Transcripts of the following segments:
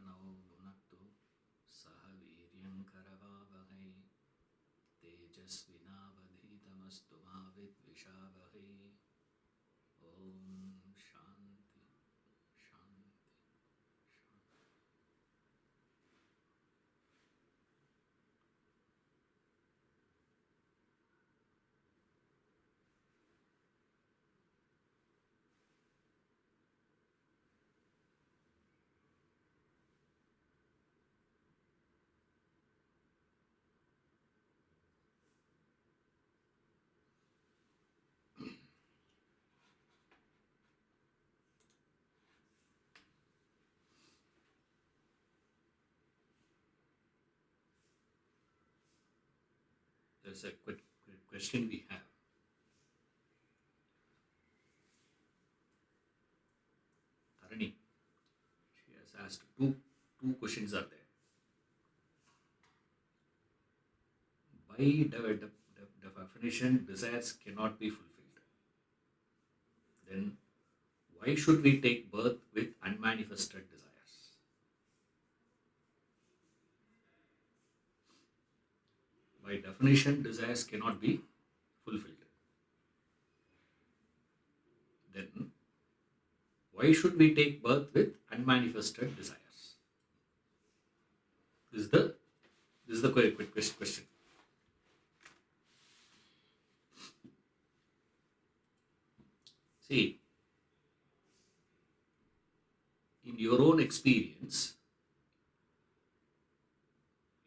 Pranao Gunaktu Sahaviryankaravavahai Tejasvinavadhitamastu Mavidvishavahai. Om Shanti Shanti. There's a quick question we have. Tarani, she has asked two questions are there. By definition, desires cannot be fulfilled. Then why should we take birth with unmanifested desires? By definition, desires cannot be fulfilled. Then why should we take birth with unmanifested desires? This is the quick question. See, in your own experience,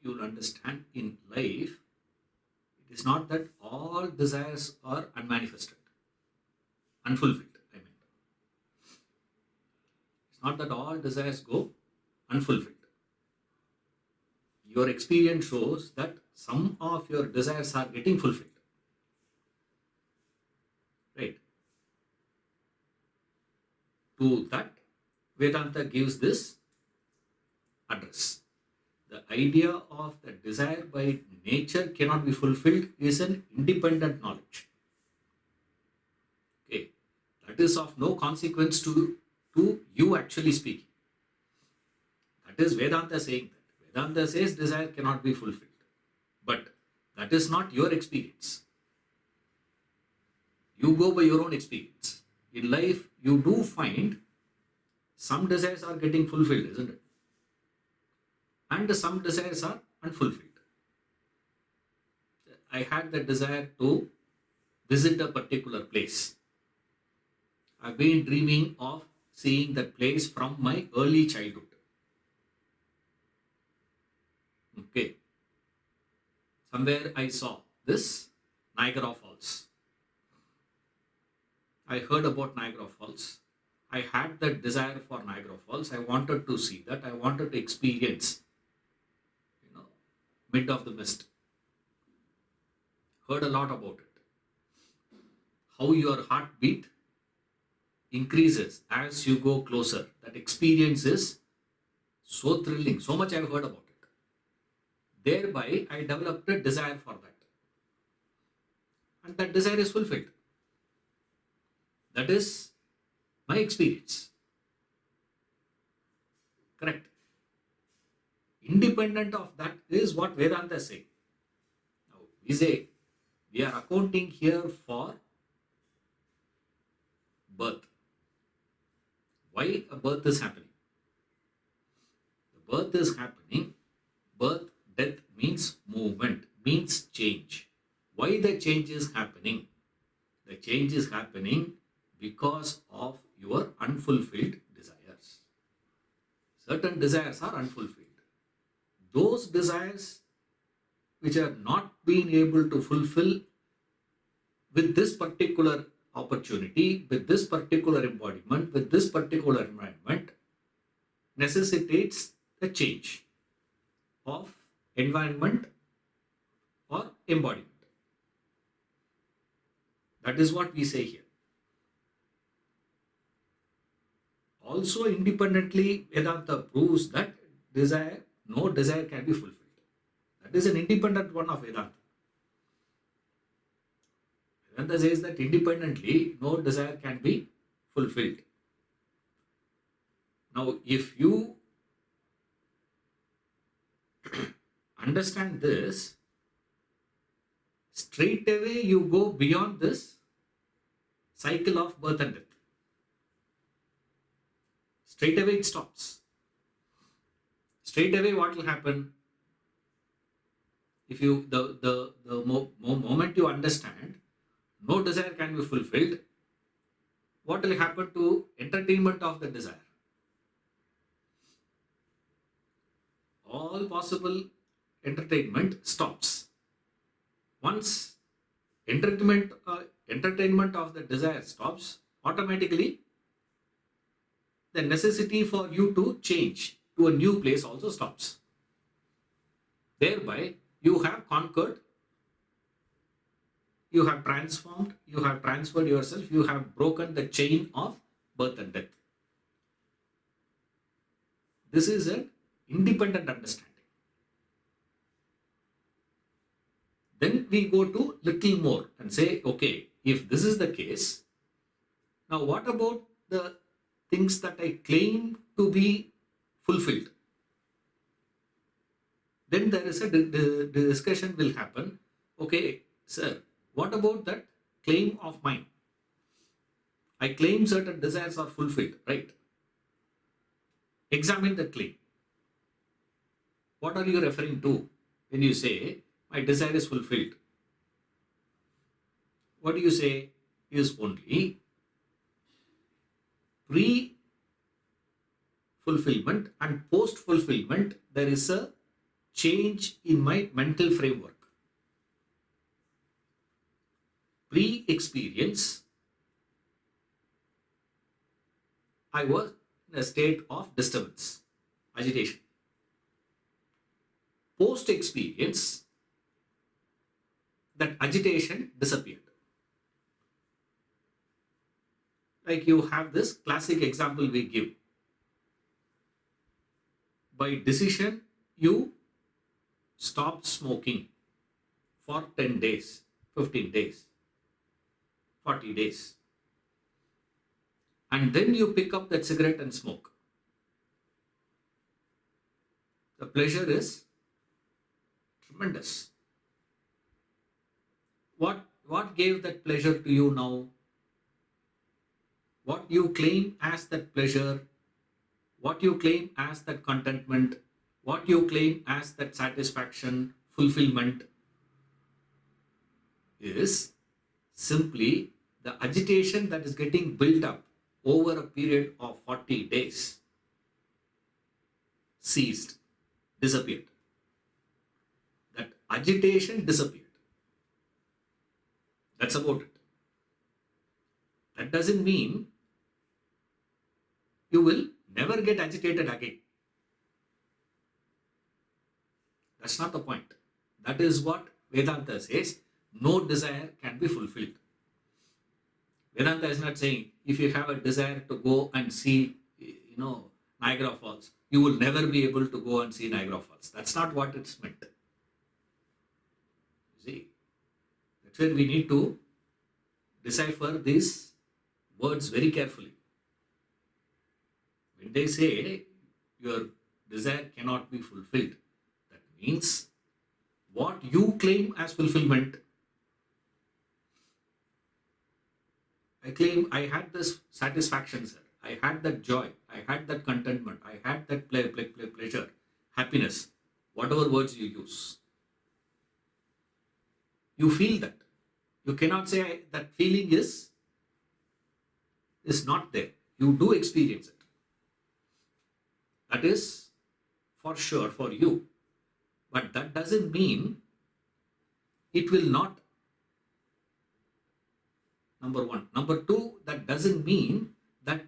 you'll understand in life, it is not that all desires are unmanifested, unfulfilled, I mean. It's not that all desires go unfulfilled. Your experience shows that some of your desires are getting fulfilled. Right? To that, Vedanta gives this address. The idea of the desire by nature cannot be fulfilled is an independent knowledge. Okay, that is of no consequence to you actually speaking. That is Vedanta saying that. Vedanta says desire cannot be fulfilled. But that is not your experience. You go by your own experience. In life, you do find some desires are getting fulfilled, isn't it? And some desires are unfulfilled. I had the desire to visit a particular place. I've been dreaming of seeing that place from my early childhood. Okay. Somewhere I saw this Niagara Falls. I heard about Niagara Falls. I had that desire for Niagara Falls. I wanted to see that. I wanted to experience, mid of the mist. Heard a lot about it. How your heartbeat increases as you go closer. That experience is so thrilling. So much I've heard about it. Thereby, I developed a desire for that. And that desire is fulfilled. That is my experience. Correct. Independent of that is what Vedanta say. Now, we say we are accounting here for birth. Why a birth is happening? The birth is happening. Birth, death means movement, means change. Why the change is happening? The change is happening because of your unfulfilled desires. Certain desires are unfulfilled. Those desires which are not being able to fulfill with this particular opportunity, with this particular embodiment, with this particular environment, necessitates a change of environment or embodiment. That is what we say here. Also independently, Vedanta proves that no desire can be fulfilled. That is an independent one of Vedanta. Vedanta says that independently, no desire can be fulfilled. Now, if you understand this, straight away you go beyond this cycle of birth and death. Straight away it stops. Straight away what will happen? If you the moment you understand no desire can be fulfilled, what will happen to entertainment of the desire? All possible entertainment stops. Once entertainment of the desire stops, automatically the necessity for you to change to a new place also stops. Thereby, you have conquered, you have transformed, you have transferred yourself, you have broken the chain of birth and death. This is an independent understanding. Then we go to little more and say, okay, if this is the case, now what about the things that I claim to be fulfilled? Then there is a discussion will happen. Okay, sir, what about that claim of mine? I claim certain desires are fulfilled, right? Examine the claim. What are you referring to when you say, my desire is fulfilled? What do you say is only pre-fulfillment and post-fulfillment, there is a change in my mental framework. Pre-experience, I was in a state of disturbance, agitation. Post-experience, that agitation disappeared. Like you have this classic example we give. By decision, you stopped smoking for 10 days, 15 days, 40 days. And then you pick up that cigarette and smoke. The pleasure is tremendous. What gave that pleasure to you now? What you claim as that pleasure, what you claim as that contentment, what you claim as that satisfaction, fulfillment, is simply the agitation that is getting built up over a period of 40 days ceased, disappeared. That agitation disappeared. That's about it. That doesn't mean you will never get agitated again. That's not the point. That is what Vedanta says. No desire can be fulfilled. Vedanta is not saying if you have a desire to go and see, Niagara Falls, you will never be able to go and see Niagara Falls. That's not what it's meant. See, that's where we need to decipher these words very carefully. When they say your desire cannot be fulfilled, that means what you claim as fulfillment. I claim I had this satisfaction, sir. I had that joy. I had that contentment. I had that pleasure, happiness, whatever words you use. You feel that. You cannot say that feeling is not there. You do experience it. That is for sure for you. But that doesn't mean it will not. Number one. Number two, that doesn't mean that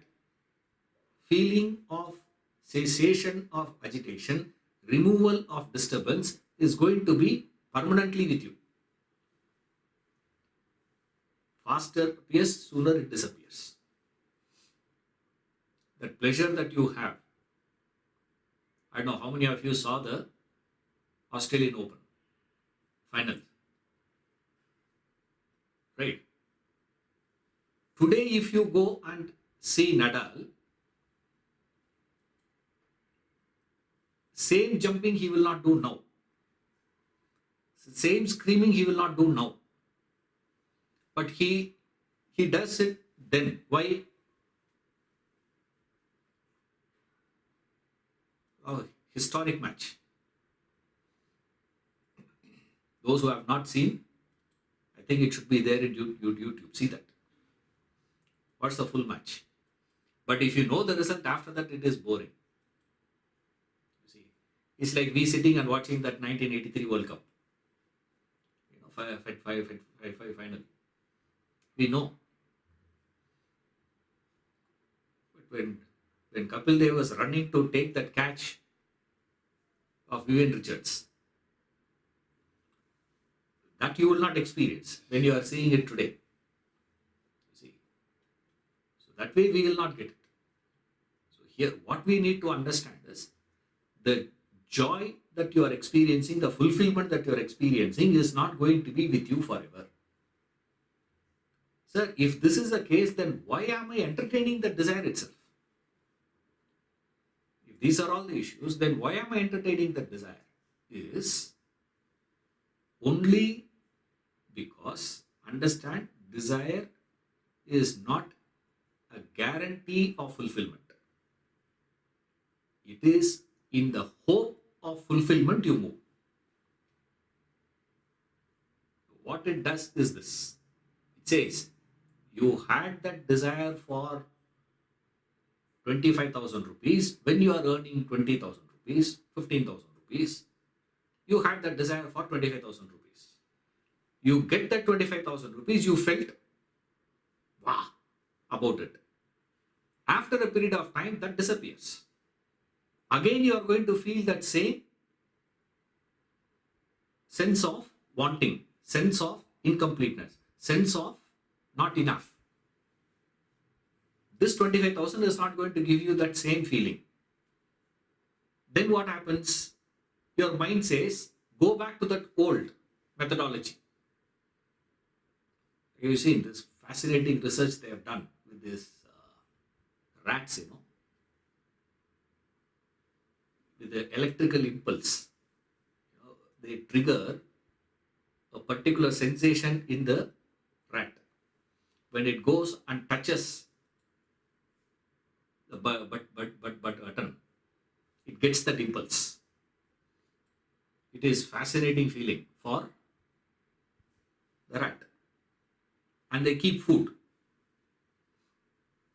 feeling of cessation of agitation, removal of disturbance is going to be permanently with you. Faster appears, sooner it disappears. That pleasure that you have. I don't know how many of you saw the Australian Open final. Right. Today, if you go and see Nadal, same jumping he will not do now. Same screaming he will not do now. But he does it then. Why? Oh, historic match. Those who have not seen, I think it should be there in YouTube. See that. What's the full match? But if you know the result after that, it is boring. You see, it's like we sitting and watching that 1983 World Cup. Five final. We know. But when Kapil Dev was running to take that catch of Vivian Richards, that you will not experience when you are seeing it today. You see. So that way we will not get it. So here what we need to understand is the joy that you are experiencing, the fulfillment that you are experiencing is not going to be with you forever. Sir, if this is the case, then why am I entertaining the desire itself? If these are all the issues, then why am I entertaining the desire? Is only because, understand, desire is not a guarantee of fulfillment. It is in the hope of fulfillment you move. What it does is this. It says, you had that desire for 25,000 rupees when you are earning 20,000 rupees, 15,000 rupees. You had that desire for 25,000 rupees. You get that 25,000 rupees, you felt wow about it. After a period of time, that disappears. Again, you are going to feel that same sense of wanting, sense of incompleteness, sense of not enough. This 25,000 is not going to give you that same feeling. Then what happens? Your mind says, go back to that old methodology. You've seen this fascinating research they have done with these rats, with the electrical impulse. They trigger a particular sensation in the rat. When it goes and touches the button, it gets that impulse. It is fascinating feeling for the rat. And they keep food.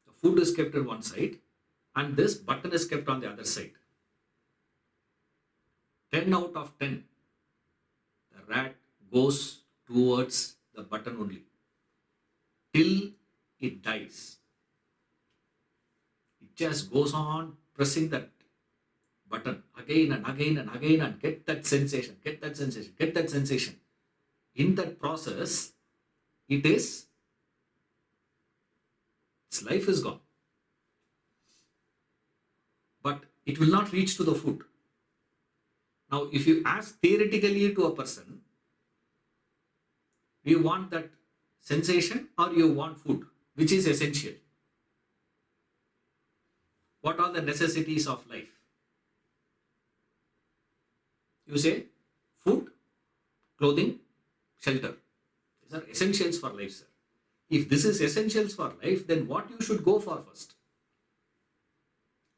The food is kept on one side and this button is kept on the other side. 10 out of 10, the rat goes towards the button only till it dies. It just goes on pressing that button again and again and again and get that sensation, get that sensation, get that sensation. In that process, its life is gone. But it will not reach to the food. Now, if you ask theoretically to a person, do you want that sensation or you want food? Which is essential? What are the necessities of life? You say food, clothing, shelter. These are essentials for life, sir. If this is essentials for life, then what you should go for first?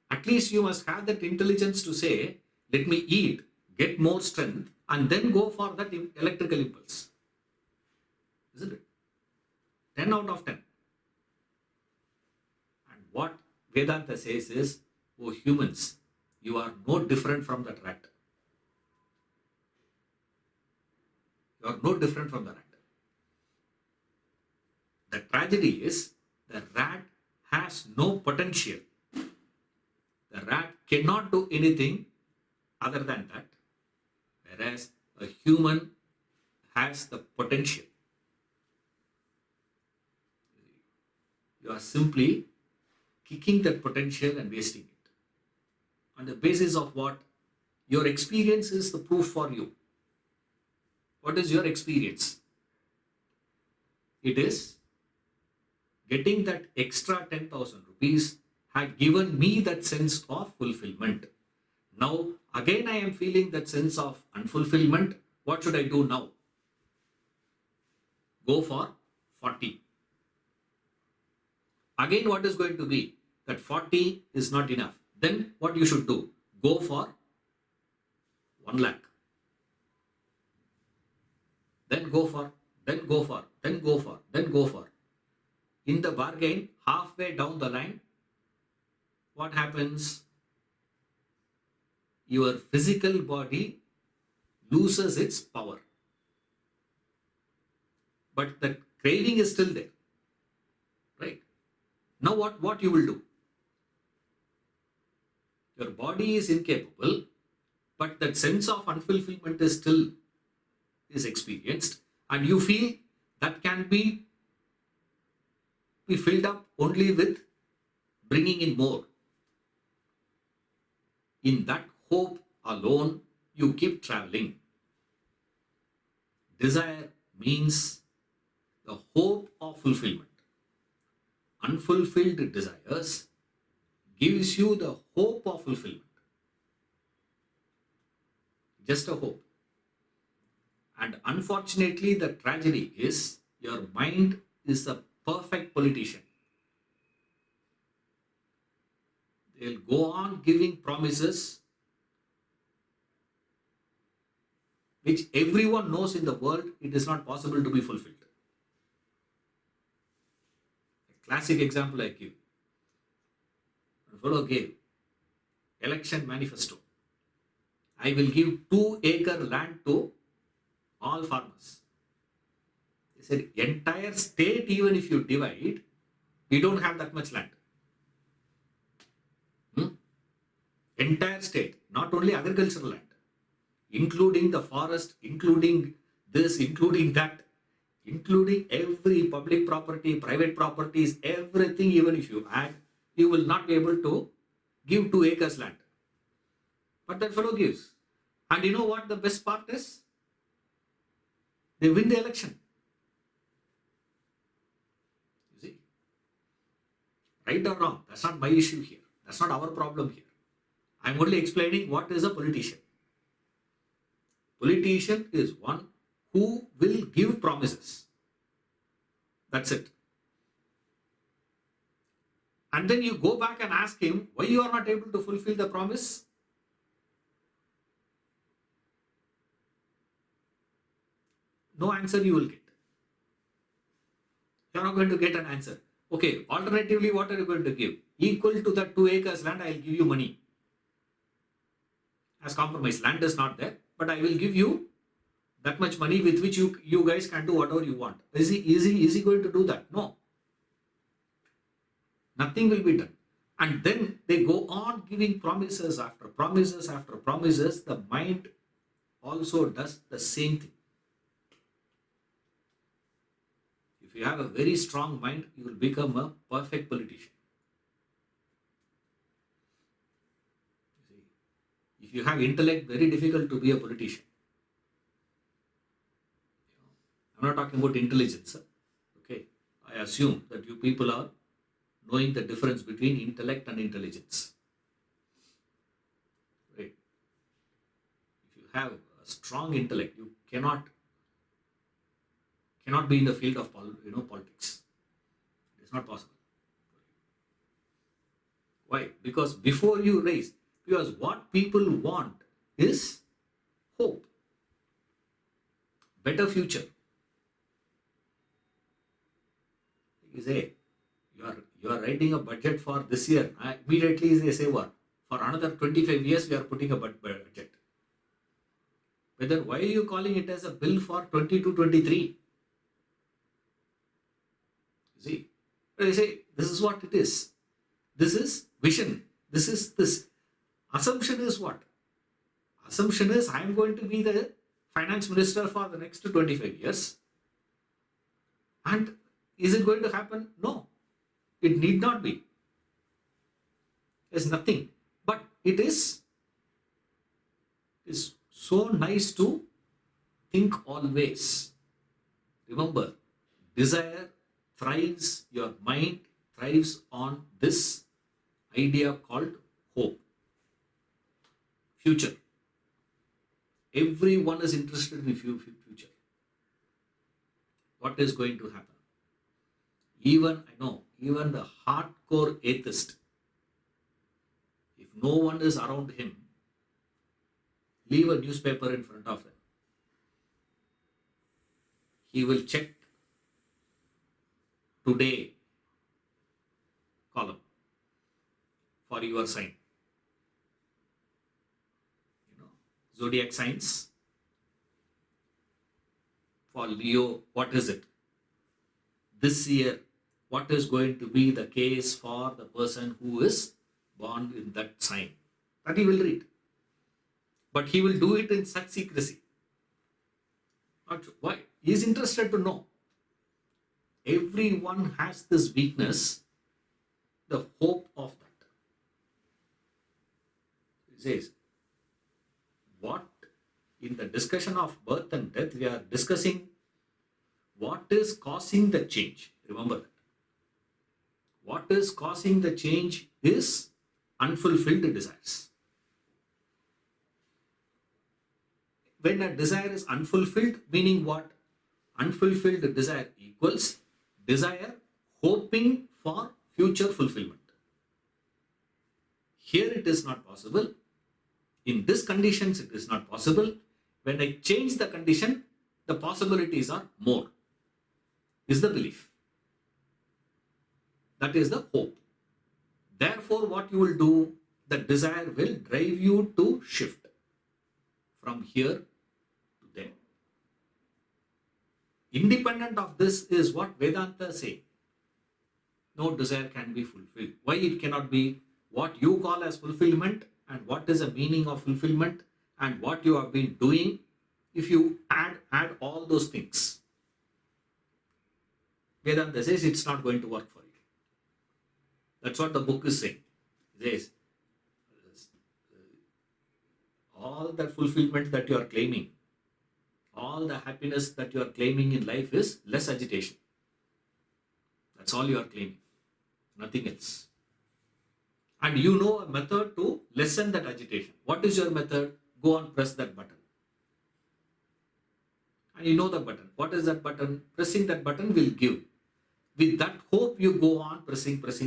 At least you must have that intelligence to say, let me eat, get more strength, and then go for that electrical impulse. Isn't it? 10 out of 10. And what Vedanta says is, oh humans, you are no different from that rat. You are no different from the rat. The tragedy is the rat has no potential. The rat cannot do anything other than that, whereas a human has the potential. You are simply kicking that potential and wasting it. On the basis of what? Your experience is the proof for you. What is your experience? It is getting that extra 10,000 rupees had given me that sense of fulfillment. Now, again, I am feeling that sense of unfulfillment. What should I do now? Go for 40. Again, what is going to be? That 40 is not enough. Then what you should do? Go for 1 lakh. Then go for, then go for, then go for, then go for. In the bargain, halfway down the line, what happens? Your physical body loses its power. But the craving is still there. Right? Now what you will do? Your body is incapable, but that sense of unfulfillment is experienced, and you feel that can be filled up only with bringing in more. In that hope alone, you keep traveling. Desire means the hope of fulfillment. Unfulfilled desires gives you the hope of fulfillment. Just a hope. And unfortunately, the tragedy is your mind is a perfect politician. They'll go on giving promises which everyone knows in the world it is not possible to be fulfilled. A classic example I give. A fellow gave election manifesto. I will give 2-acre land to all farmers. He said, entire state, even if you divide, we don't have that much land. Entire state, not only agricultural land, including the forest, including this, including that, including every public property, private properties, everything, even if you add, you will not be able to give 2 acres land. But that fellow gives. And you know what the best part is? They win the election. You see? Right or wrong, that's not my issue here. That's not our problem here. I'm only explaining what is a politician. Politician is one who will give promises. That's it. And then you go back and ask him why you are not able to fulfill the promise. No answer you will get. You are not going to get an answer. Okay, alternatively, what are you going to give? Equal to that 2 acres land, I will give you money. As compromise, land is not there, but I will give you that much money with which you guys can do whatever you want. Is he going to do that? No. Nothing will be done. And then they go on giving promises after promises after promises. The mind also does the same thing. If you have a very strong mind, you will become a perfect politician. If you have intellect, very difficult to be a politician. I'm not talking about intelligence. Okay, I assume that you people are knowing the difference between intellect and intelligence. Right? If you have a strong intellect, you cannot be in the field of politics. It's not possible. Why? Because before you raise, because what people want is hope, better future. You say, you are writing a budget for this year. Immediately they say what? For another 25 years we are putting a budget. But then why are you calling it as a bill for 22-23? You see, they say this is what it is. This is vision. This is this. Assumption is what? Assumption is I am going to be the finance minister for the next 25 years. And is it going to happen? No. It need not be. There's nothing. But it is so nice to think always. Remember, desire thrives, your mind thrives on this idea called hope. Future. Everyone is interested in the future. What is going to happen? Even, I know, even the hardcore atheist, if no one is around him, leave a newspaper in front of him. He will check today column for your sign. Zodiac signs. For Leo, what is it? This year, what is going to be the case for the person who is born in that sign? That he will read. But he will do it in such secrecy. Not why? He is interested to know. Everyone has this weakness, the hope of that. He says, what in the discussion of birth and death, we are discussing what is causing the change. Remember that. What is causing the change is unfulfilled desires. When a desire is unfulfilled, meaning what? Unfulfilled desire equals desire hoping for future fulfillment. Here it is not possible. In these conditions, it is not possible. When I change the condition, the possibilities are more. Is the belief. That is the hope. Therefore, what you will do, the desire will drive you to shift from here to there. Independent of this is what Vedanta say. No desire can be fulfilled. Why it cannot be? What you call as fulfillment and what is the meaning of fulfillment and what you have been doing, if you add all those things, Vedanta says it's not going to work for you. That's what the book is saying. It says, all that fulfillment that you are claiming, all the happiness that you are claiming in life is less agitation. That's all you are claiming. Nothing else. And you know a method to lessen that agitation. What is your method? Go and press that button. And you know the button. What is that button? Pressing that button will give. With that hope, you go on pressing. This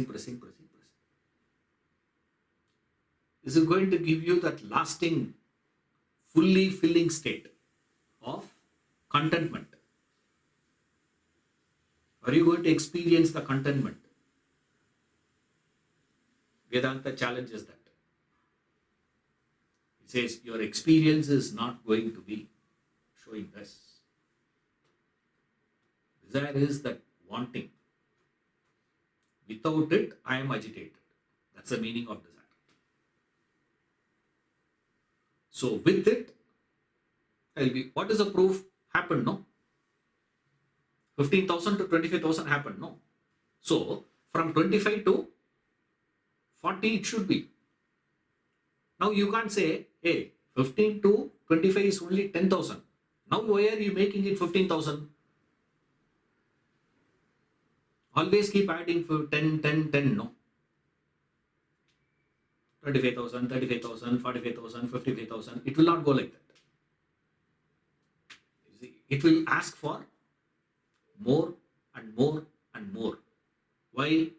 is going to give you that lasting, fully filling state of contentment. Are you going to experience the contentment? Vedanta challenges that. It says your experience is not going to be showing this. Desire is that wanting. Without it, I am agitated. That's the meaning of desire. So with it, I'll be, what is the proof? Happened, no? 15,000 to 25,000 happened, no? So from 25 to 40 it should be. Now you can't say, hey, 15 to 25 is only 10,000. Now why are you making it 15,000? Always keep adding for 10, no? 25,000, 35,000, 45,000, 55,000. It will not go like that. It will ask for more and more and more. Why?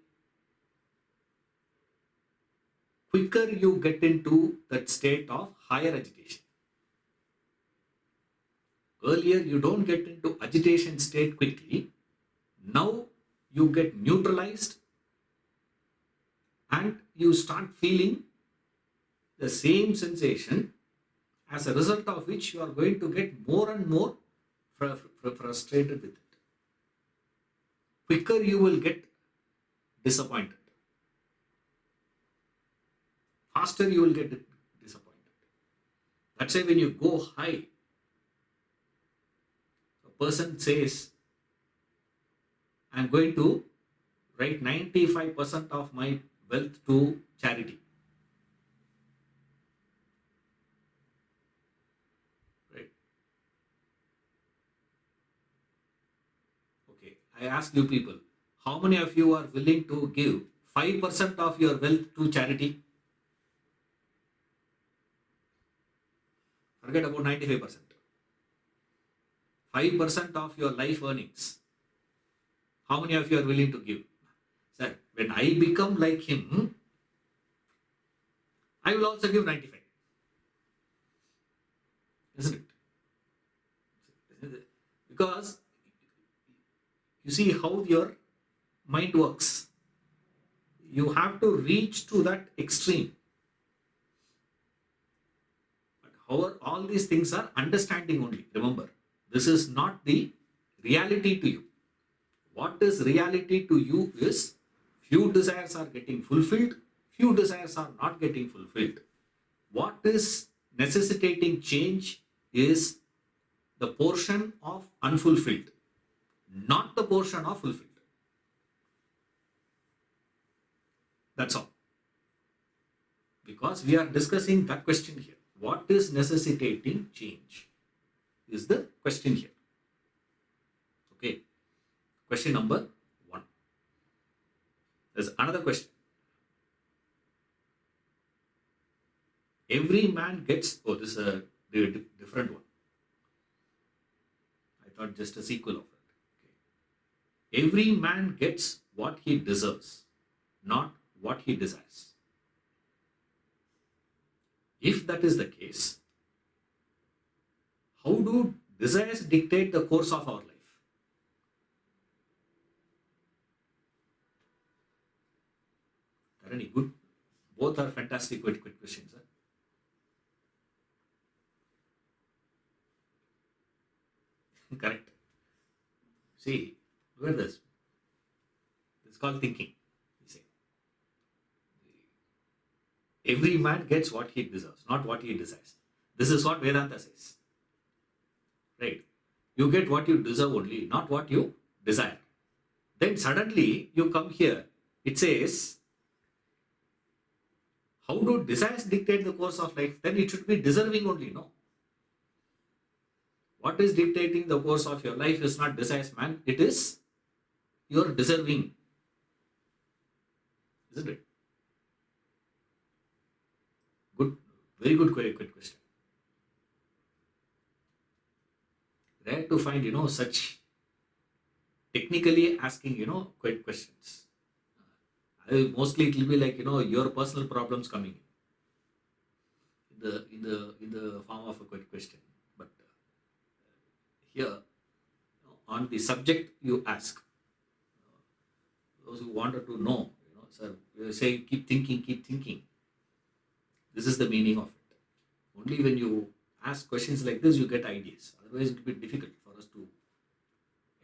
Quicker you get into that state of higher agitation. Earlier you don't get into agitation state quickly. Now you get neutralized and you start feeling the same sensation, as a result of which you are going to get more and more frustrated with it. Quicker you will get disappointed. Faster you will get disappointed. That's why when you go high, a person says, I'm going to write 95% of my wealth to charity. Right? Okay, I ask you people, how many of you are willing to give 5% of your wealth to charity? For Forget about 95%. 5% of your life earnings. How many of you are willing to give? Sir, when I become like him, I will also give 95. Isn't it? Because you see how your mind works. You have to reach to that extreme. But however, all these things are understanding only. Remember, this is not the reality to you. What is reality to you is few desires are getting fulfilled, few desires are not getting fulfilled. What is necessitating change is the portion of unfulfilled, not the portion of fulfilled. That's all. Because we are discussing that question here. What is necessitating change is the question here. Okay. Question number 1. There's another question. Every man gets, this is a different one. I thought just a sequel of it. Okay. Every man gets what he deserves, not what he desires. If that is the case, how do desires dictate the course of our life? Tarani, good. Both are fantastic quick questions. Correct. See, look at this. It's called thinking. You see. Every man gets what he deserves, not what he desires. This is what Vedanta says. Right? You get what you deserve only, not what you desire. Then suddenly you come here. It says, how do desires dictate the course of life? Then it should be deserving only, no? What is dictating the course of your life is not desires, man. It is your deserving. Isn't it? Good, very good question. Rare to find, such technically asking, quick questions. Mostly it will be like, your personal problems coming in the form of a quick question. But here, on the subject you ask, those who wanted to know, sir, you say keep thinking. This is the meaning of it. Only when you ask questions like this, you get ideas. Otherwise, it will be difficult for us to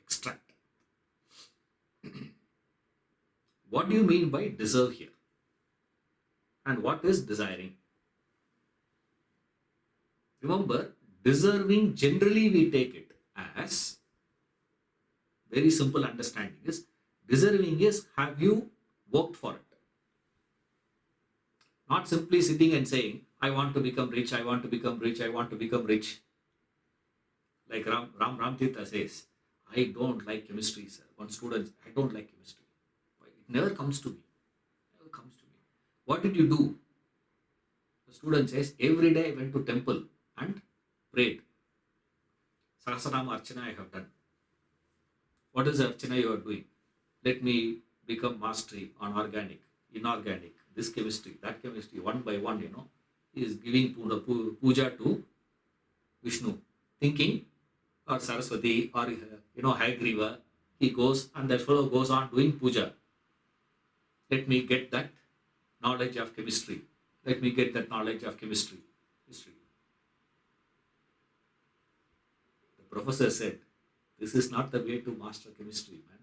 extract. What do you mean by deserve here? And what is desiring? Remember, deserving, generally we take it as, very simple understanding is, deserving is, have you worked for it? Not simply sitting and saying, I want to become rich, I want to become rich, I want to become rich. Like Ram Tirtha says, I don't like chemistry, sir. One student, I don't like chemistry. It never comes to me. What did you do? The student says, every day I went to temple and prayed. Sahasranama Archana I have done. What is the Archana you are doing? Let me become mastery on organic, inorganic, this chemistry, that chemistry, one by one, he is giving puja to Vishnu, thinking, or Saraswati, or Hayagriva, he goes and that fellow goes on doing puja. Let me get that knowledge of chemistry. Let me get that knowledge of chemistry. History. The professor said, this is not the way to master chemistry, man.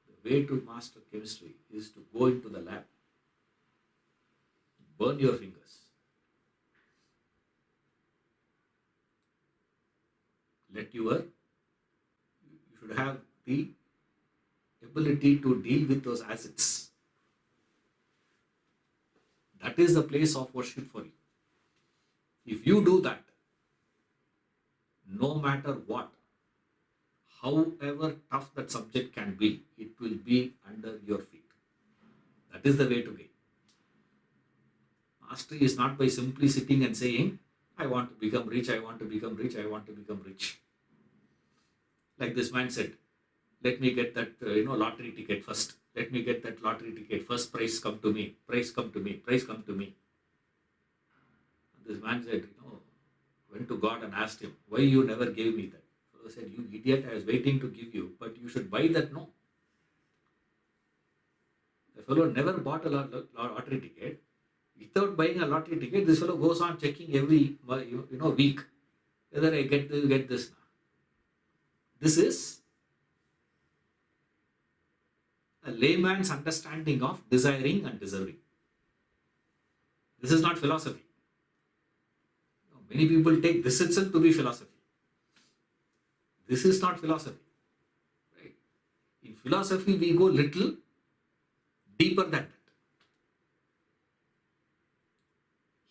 The way to master chemistry is to go into the lab. Burn your fingers. You should have the ability to deal with those acids. That is the place of worship for you. If you do that, no matter what, however tough that subject can be, it will be under your feet. That is the way to gain. Mastery is not by simply sitting and saying, I want to become rich, I want to become rich, I want to become rich. Like this man said, let me get that lottery ticket first. Let me get that lottery ticket. First prize come to me. Prize come to me. Prize come to me. And this man said, went to God and asked him, why you never gave me that? Fellow said, you idiot, I was waiting to give you, but you should buy that. No. The fellow never bought a lottery ticket. Without buying a lottery ticket, this fellow goes on checking every week whether I get this now. This is a layman's understanding of desiring and deserving. This is not philosophy. Many people take this itself to be philosophy. This is not philosophy. Right? In philosophy, we go little deeper than that.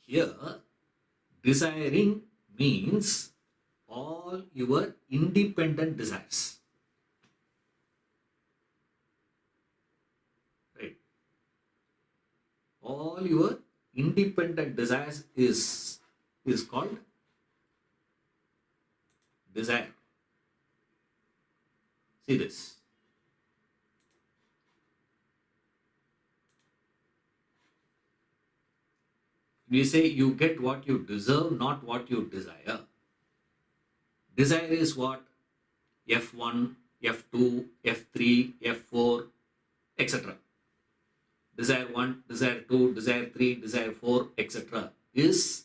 Here, desiring means all your independent desires. Right? All your independent desires is called desire. See this. We say you get what you deserve, not what you desire. Desire is what? F1, F2, F3, F4, etc. Desire 1, desire 2, desire 3, desire 4, etc. is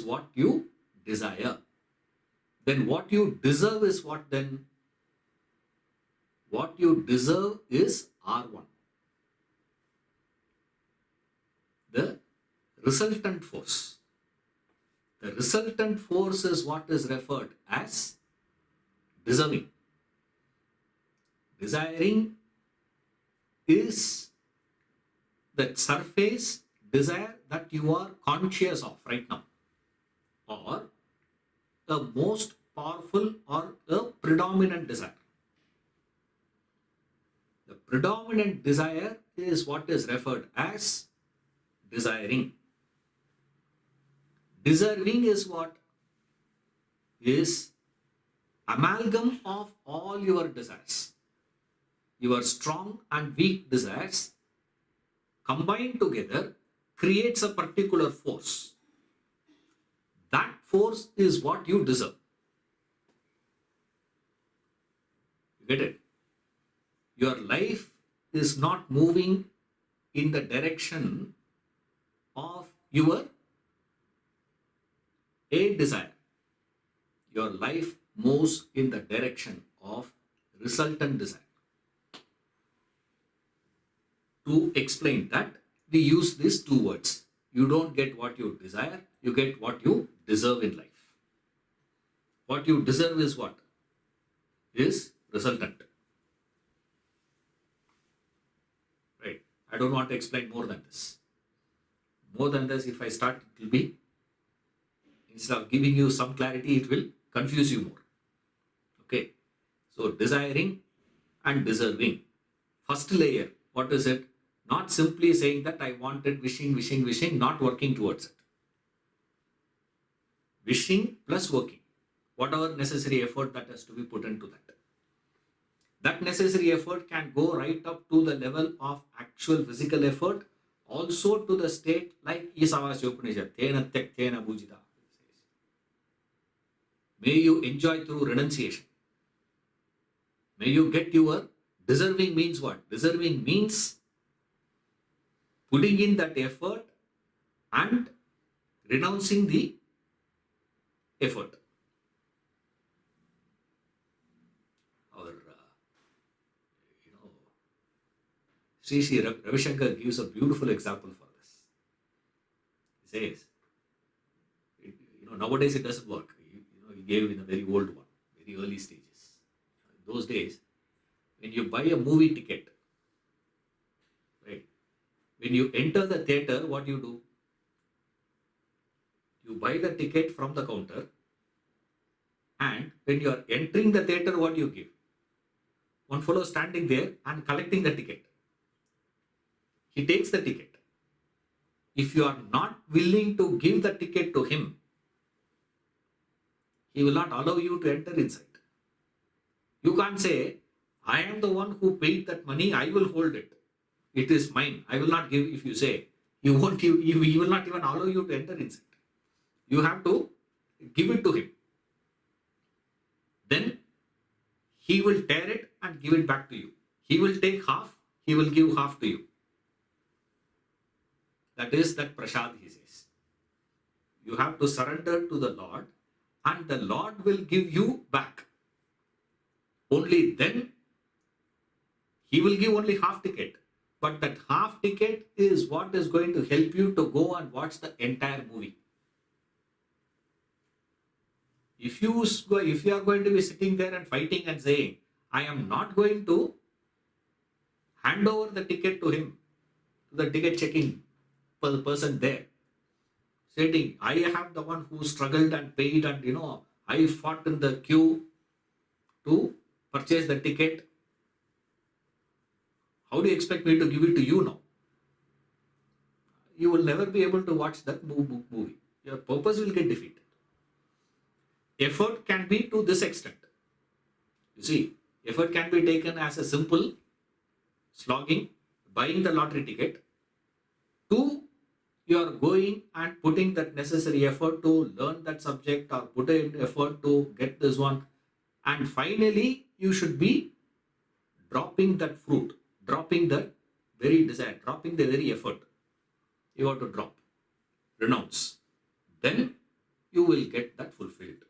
what you desire. Then what you deserve is what then? What you deserve is R1. The resultant force. The resultant force is what is referred as deserving. Desiring is that surface desire that you are conscious of right now, or the most powerful or the predominant desire. The predominant desire is what is referred as desiring. Deserving is what? Is amalgam of all your desires. Your strong and weak desires combined together creates a particular force. That force is what you deserve. You get it? Your life is not moving in the direction of your a desire. Your life moves in the direction of resultant desire. To explain that, we use these two words. You don't get what you desire, you get what you deserve in life. What you deserve is what? Is resultant. Right? I don't want to explain more than this. More than this, if I start, it will be, instead of giving you some clarity, it will confuse you more. Okay. So desiring and deserving. First layer, what is it? Not simply saying that I wanted, wishing, not working towards it. Wishing plus working. Whatever necessary effort that has to be put into that. That necessary effort can go right up to the level of actual physical effort, also to the state like Isavasya Upanishad, Tena Tek Tena Bhujita. May you enjoy through renunciation. May you get your deserving means what? Deserving means putting in that effort and renouncing the effort. Our, Sri Ravi Shankar gives a beautiful example for this. He says, nowadays it doesn't work. He gave in a very old one, very early stages. In those days, when you buy a movie ticket, right? When you enter the theater, what do? You buy the ticket from the counter, and when you are entering the theater, what do you give? One fellow standing there and collecting the ticket. He takes the ticket. If you are not willing to give the ticket to him, He will not allow you to enter inside. You can't say, I am the one who paid that money, I will hold it. It is mine. I will not give. If you say, he will not even allow you to enter inside. You have to give it to him. Then he will tear it and give it back to you. He will take half, he will give half to you. That is that prasad, he says. You have to surrender to the Lord and the Lord will give you back. Only then he will give only half ticket. But that half ticket is what is going to help you to go and watch the entire movie. If you are going to be sitting there and fighting and saying, I am not going to hand over the ticket to him, to the ticket checking person there, stating, I have the one who struggled and paid and I fought in the queue to purchase the ticket. How do you expect me to give it to you now? You will never be able to watch that movie. Your purpose will get defeated. Effort can be to this extent. You see, effort can be taken as a simple slogging, buying the lottery ticket, to you are going and putting that necessary effort to learn that subject or put in effort to get this one. And finally, you should be dropping that fruit, dropping the very desire, dropping the very effort. You have to drop, renounce. Then you will get that fulfilled.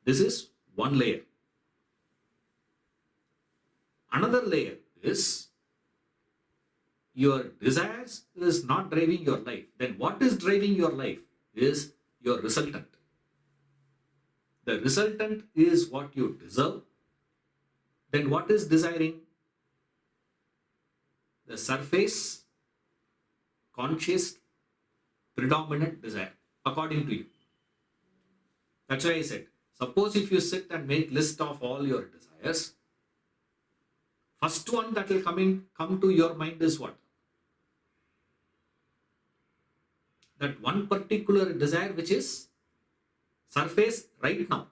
This is one layer. Another layer is your desires is not driving your life. Then what is driving your life is your resultant. The resultant is what you deserve. Then what is desiring? The surface, conscious, predominant desire, according to you. That's why I said, suppose if you sit and make list of all your desires, first one that will come to your mind is what? That one particular desire which is surface right now.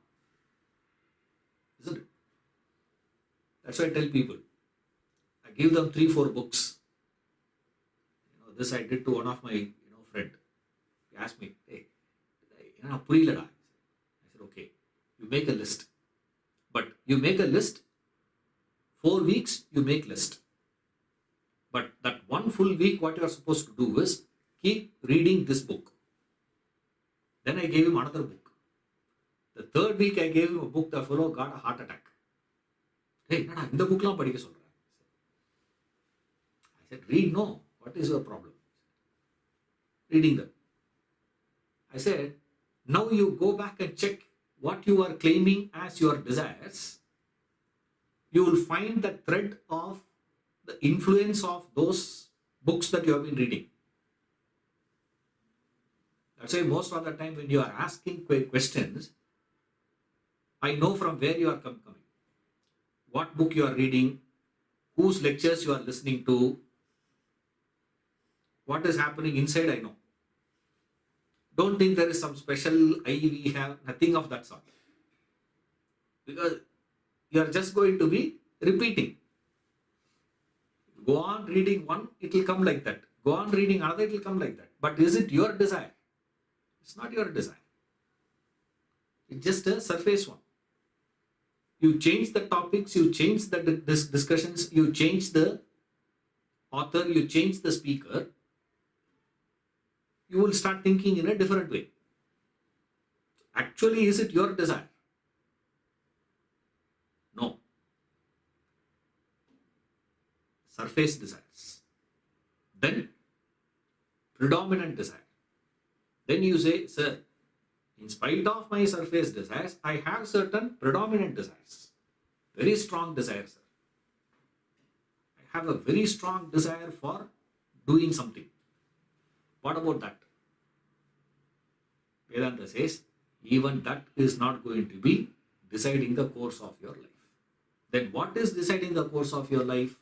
Isn't it? That's why I tell people, I give them 3-4 books. This I did to one of my friend. He asked me, hey, புரியலடா. I said, okay, you make a list. But you make a list, 4 weeks you make list. But that one full week, what you are supposed to do is keep reading this book. Then I gave him another book. The 3rd week I gave him a book, the fellow got a heart attack. Hey, இந்த bookலாம் படிக்க சொல்றேன். I said, read, no. What is your problem? Reading them. I said, now you go back and check what you are claiming as your desires. You will find the thread of the influence of those books that you have been reading. That's why most of the time when you are asking questions, I know from where you are coming. What book you are reading, whose lectures you are listening to, what is happening inside, I know. Don't think there is some special we have, nothing of that sort. Because you are just going to be repeating. Go on reading one, it will come like that. Go on reading another, it will come like that. But is it your desire? It's not your desire. It's just a surface one. You change the topics, you change the discussions, you change the author, you change the speaker, you will start thinking in a different way. Actually, is it your desire? No. Surface desires. Then, predominant desire. Then you say, sir, in spite of my surface desires, I have certain predominant desires. Very strong desires, sir. I have a very strong desire for doing something. What about that? Vedanta says, even that is not going to be deciding the course of your life. Then what is deciding the course of your life?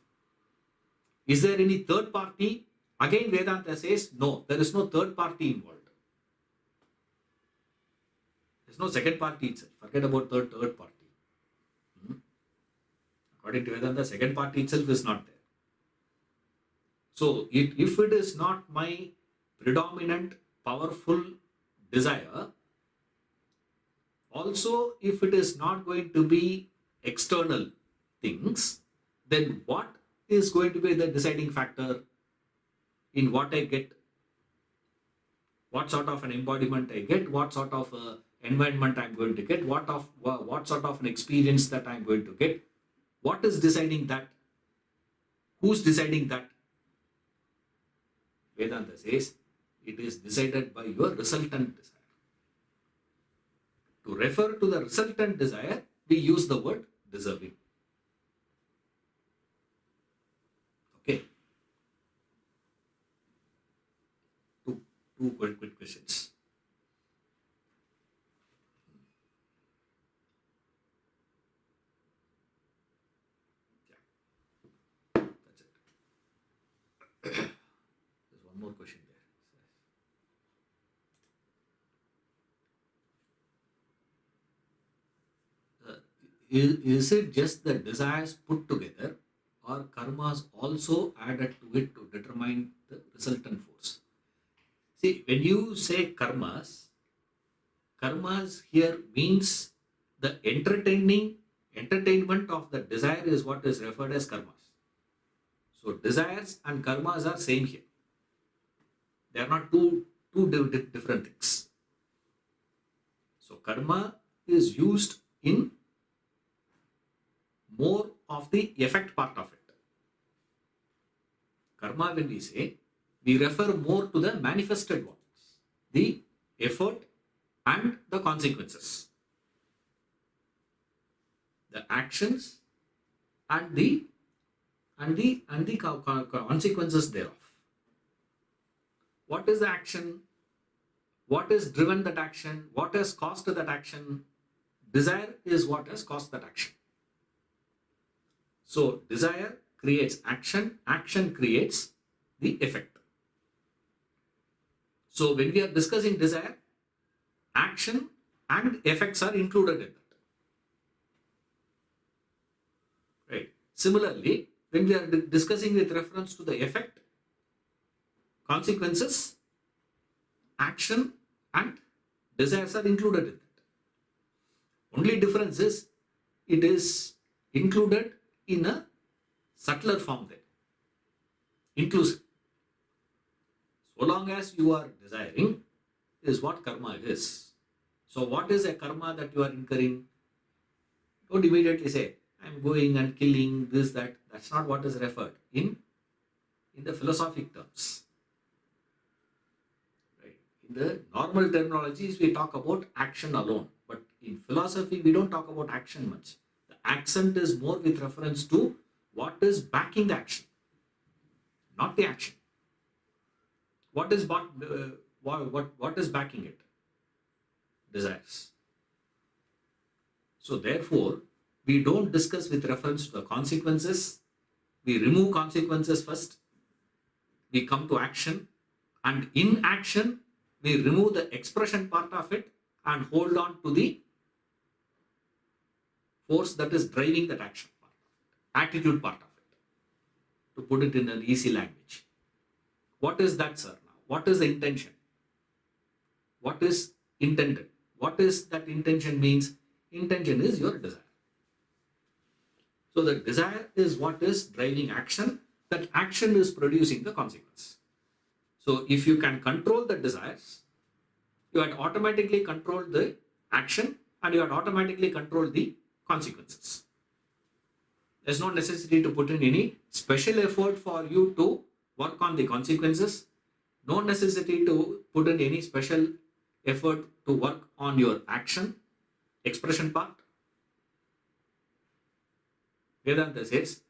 Is there any third party? Again, Vedanta says, no, there is no third party involved. There's no second party itself. Forget about third party. Hmm? According to Vedanta, second party itself is not there. So if it is not my predominant powerful desire, also if it is not going to be external things, then what is going to be the deciding factor in what I get, what sort of an embodiment I get, what sort of environment I'm going to get, what sort of an experience that I'm going to get? What is deciding that? Who's deciding that? Vedanta says it is decided by your resultant desire. To refer to the resultant desire, we use the word deserving. Okay. Two quick questions. Yeah, that's it. There's one more question there. Is it just the desires put together, or karmas also added to it to determine the resultant force? See, when you say karmas here means the entertainment of the desire is what is referred as karmas. So desires and karmas are same here. They are not two different things. So karma is used in more of the effect part of it. Karma, when we say, we refer more to the manifested ones, the effort and the consequences, the actions and the consequences thereof. What is the action? What has driven that action? What has caused that action? Desire is what has caused that action. So desire creates action, action creates the effect. So when we are discussing desire, action and effects are included in that. Right. Similarly, when we are discussing with reference to the effect, consequences, action and desires are included in that. Only difference is it is included in a subtler form there. Inclusive. So long as you are desiring is what karma is. So what is a karma that you are incurring? Don't immediately say, I'm going and killing this, that. That's not what is referred in the philosophic terms. Right? In the normal terminologies, we talk about action alone. But in philosophy, we don't talk about action much. The accent is more with reference to what is backing the action, not the action. What is backing it? Desires. So therefore, we don't discuss with reference to the consequences. We remove consequences first. We come to action. And in action, we remove the expression part of it and hold on to the force that is driving that action part, attitude part of it, to put it in an easy language. What is that, sir? Now, what is the intention? What is intended? What is that intention means? Intention is your desire. So the desire is what is driving action. That action is producing the consequence. So if you can control the desires, you had automatically controlled the action and you had automatically controlled the consequences. There's no necessity to put in any special effort for you to work on the consequences. No necessity to put in any special effort to work on your action, expression part. Vedanta says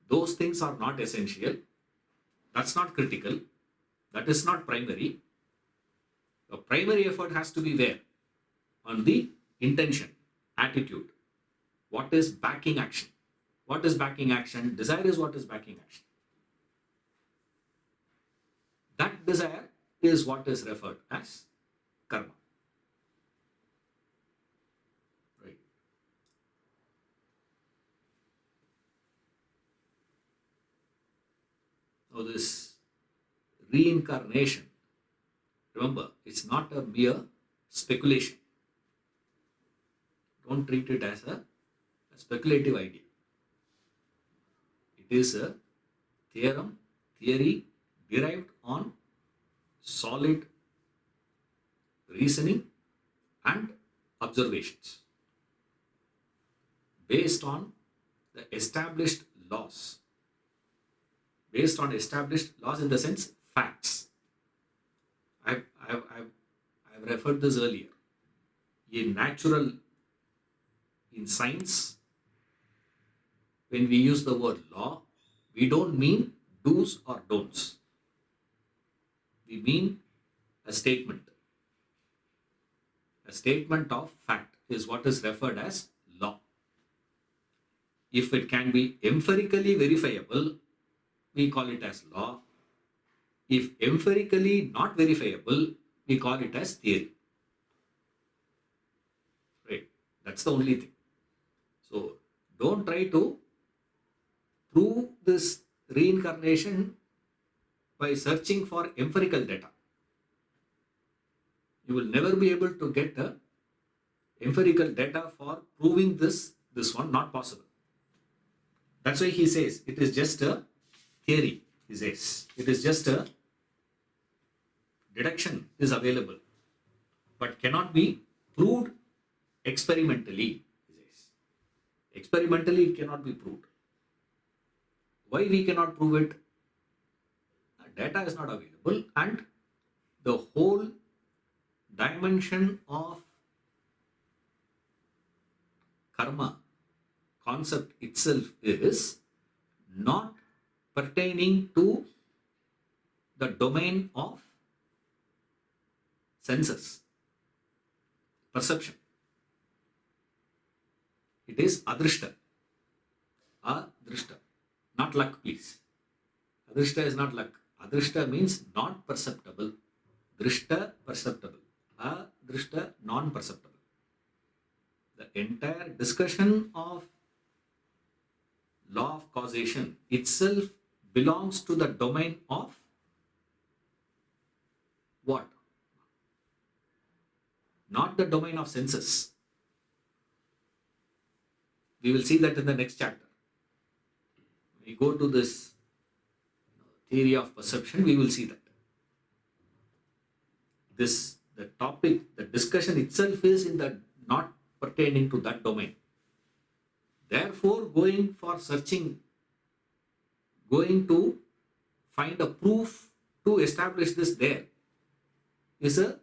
those things are not essential. That's not critical. That is not primary. The primary effort has to be where? On the intention, attitude. What is backing action? What is backing action? Desire is what is backing action. That desire is what is referred as karma. Now, this reincarnation, remember, it's not a mere speculation. Don't treat it as a speculative idea. It is a theory derived on solid reasoning and observations based on the established laws. Based on established laws in the sense facts. I've referred this earlier. In science, when we use the word law, we don't mean do's or don'ts. We mean a statement. A statement of fact is what is referred as law. If it can be empirically verifiable, we call it as law. If empirically not verifiable, we call it as theory. Right? That's the only thing. So don't try to prove this reincarnation by searching for empirical data. You will never be able to get the empirical data for proving this one, not possible. That's why he says it is just a theory. He says it is just a deduction is available, but cannot be proved experimentally. He says experimentally it cannot be proved. Why we cannot prove it? Data is not available, and the whole dimension of karma concept itself is not pertaining to the domain of senses, perception. It is adrishta, not luck, please. Adrishta is not luck. Adrishta means not perceptible. Drishta, perceptible. Adrishta, non-perceptible. The entire discussion of law of causation itself belongs to the domain of what? Not the domain of senses. We will see that in the next chapter. When we go to this theory of perception, we will see that. The topic, the discussion itself is in the not pertaining to that domain. Therefore, going to find a proof to establish this there is a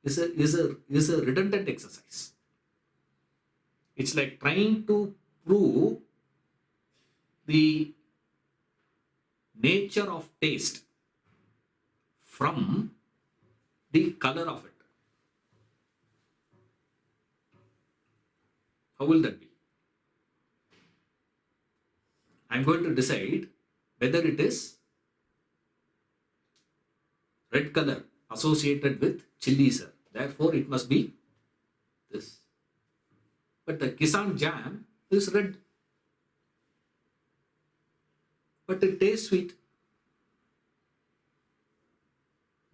redundant exercise. It's like trying to prove the nature of taste from the color of it. How will that be? I'm going to decide whether it is red color associated with chili, sir. Therefore, it must be this. But the Kisan jam is red. But it tastes sweet.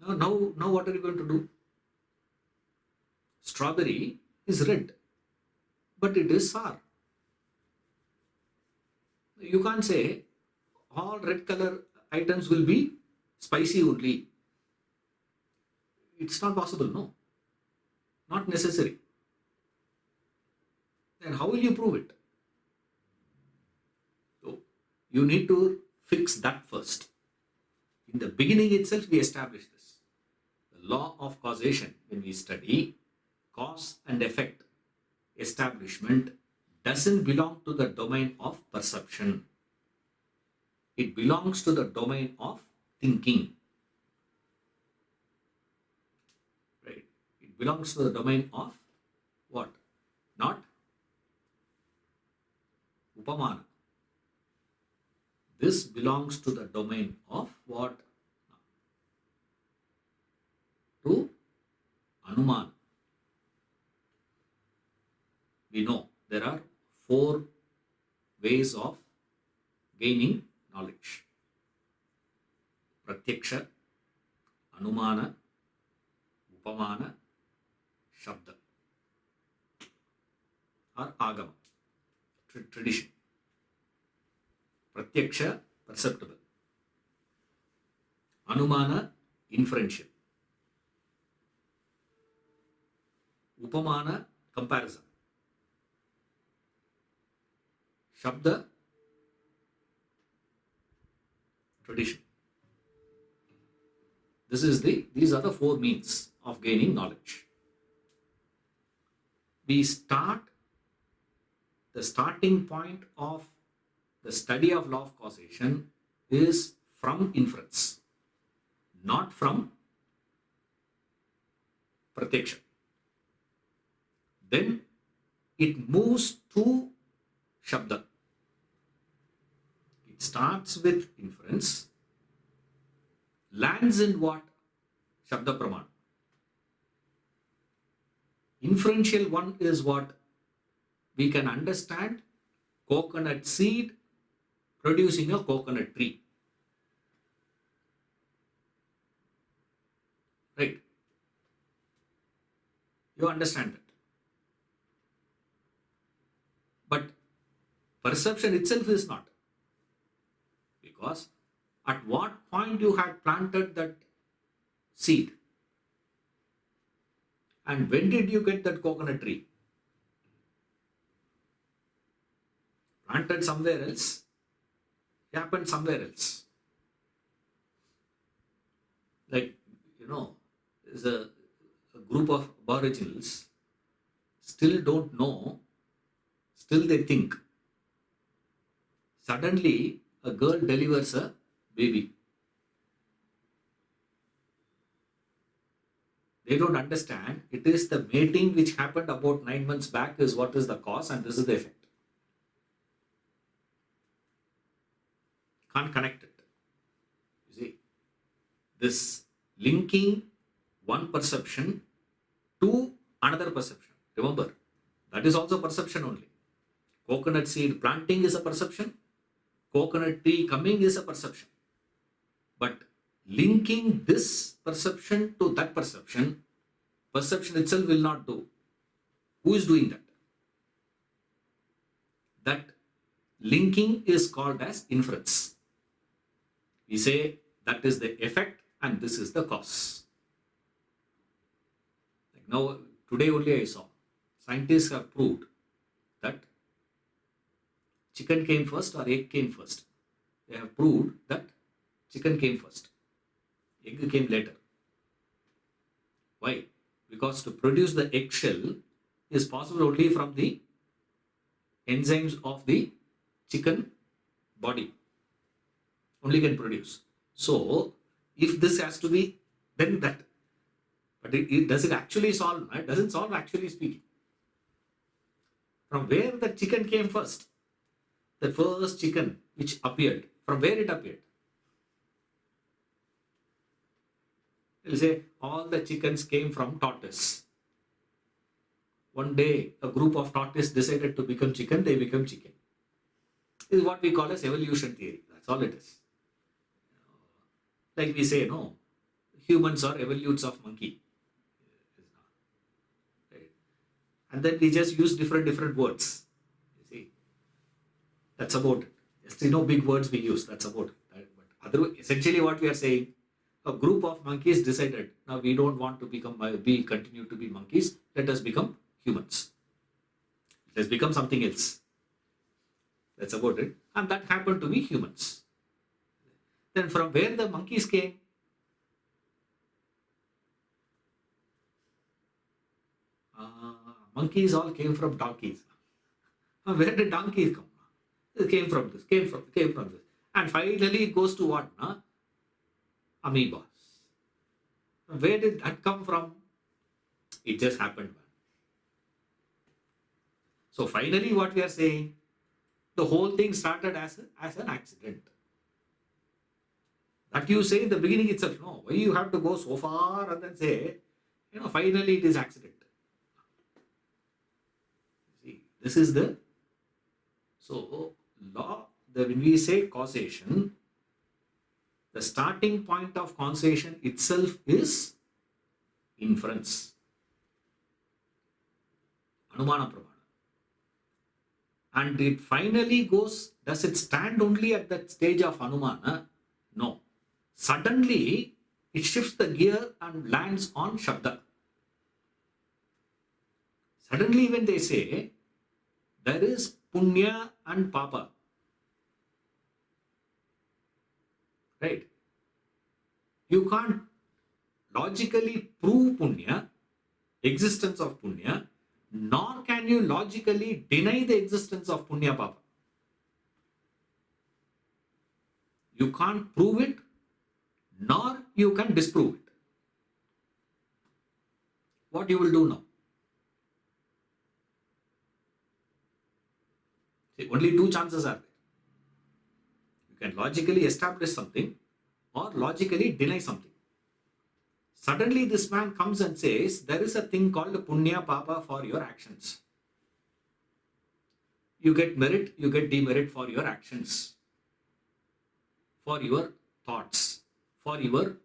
Now what are you going to do? Strawberry is red, but it is sour. You can't say all red color items will be spicy only. It's not possible, no. Not necessary. Then how will you prove it? So you need to fix that first. In the beginning itself, we establish this. The law of causation, when we study cause and effect establishment, doesn't belong to the domain of perception. It belongs to the domain of thinking. Right? It belongs to the domain of what? Not Upamana. This belongs to the domain of what? To Anumana. We know there are 4 ways of gaining knowledge. Pratyaksha, Anumana, Upamana, Shabda or Agama, tradition. Pratyaksha, perceptible. Anumana, inferential. Upamana, comparison. Shabda, tradition. These are the four means of gaining knowledge. The starting point of the study of law of causation is from inference, not from pratyaksha. Then it moves to shabda. It starts with inference, lands in what? Shabda praman. Inferential one is what? We can understand coconut seed producing a coconut tree. Right? You understand that. But perception itself is not. Because at what point you had planted that seed? And when did you get that coconut tree? Planted somewhere else, happened somewhere else. Like, there's a group of aboriginals still don't know, still they think. Suddenly, a girl delivers a baby. They don't understand. It is the mating which happened about 9 months back is what is the cause and this is the effect. Can't connect it. You see, this linking one perception to another perception. Remember, that is also perception only. Coconut seed planting is a perception. Coconut tree coming is a perception. But linking this perception to that perception itself will not do. Who is doing that? That linking is called as inference. We say that is the effect and this is the cause. Like now, today only I saw, scientists have proved that chicken came first or egg came first. They have proved that chicken came first. Egg came later. Why? Because to produce the eggshell is possible only from the enzymes of the chicken body. Only can produce. So, if this has to be, then that. But does it actually solve? It doesn't solve actually speaking. From where the chicken came first? The first chicken which appeared. From where it appeared? They'll say all the chickens came from tortoise. One day, a group of tortoise decided to become chicken, they become chicken. This is what we call as evolution theory. That's all it is. Like we say, no, humans are evolutes of monkey. Right? And then we just use different words. You see, that's about it. Just big words we use. That's about it. But essentially, what we are saying, a group of monkeys decided, now we don't want to continue to be monkeys. Let us become humans. Let us become something else. That's about it. And that happened to be humans. Then from where the monkeys came? Monkeys all came from donkeys. Where did donkeys come? It came from this, came from this. And finally it goes to what? Amoebas. Where did that come from? It just happened. So finally what we are saying, the whole thing started as an accident. That you say in the beginning itself. No, why you have to go so far and then say, finally it is accident. See, this is so when we say causation, The starting point of causation itself is inference. Anumana Pramana. And it finally goes, does it stand only at that stage of Anumana? No. Suddenly, it shifts the gear and lands on Shabda. Suddenly, when they say, there is Punya and Papa, right? You can't logically prove Punya, existence of Punya, nor can you logically deny the existence of Punya Papa. You can't prove it, nor you can disprove it. What you will do now? See, only two chances are there. You can logically establish something or logically deny something. Suddenly this man comes and says, there is a thing called Punya Papa for your actions. You get merit, you get demerit for your actions, for your thoughts, for your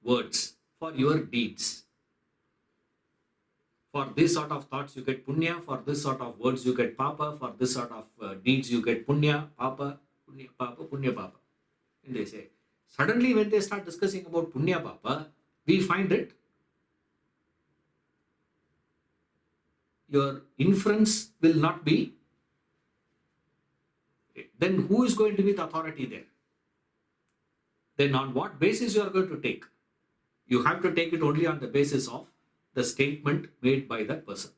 words, for your deeds. For this sort of thoughts, you get Punya. For this sort of words, you get Papa. For this sort of deeds, you get Punya, Papa, Punya, Papa, Punya, Papa. And they say, suddenly when they start discussing about Punya, Papa, we find it, your inference will not be, then who is going to be the authority there? Then on what basis you are going to take? You have to take it only on the basis of the statement made by that person.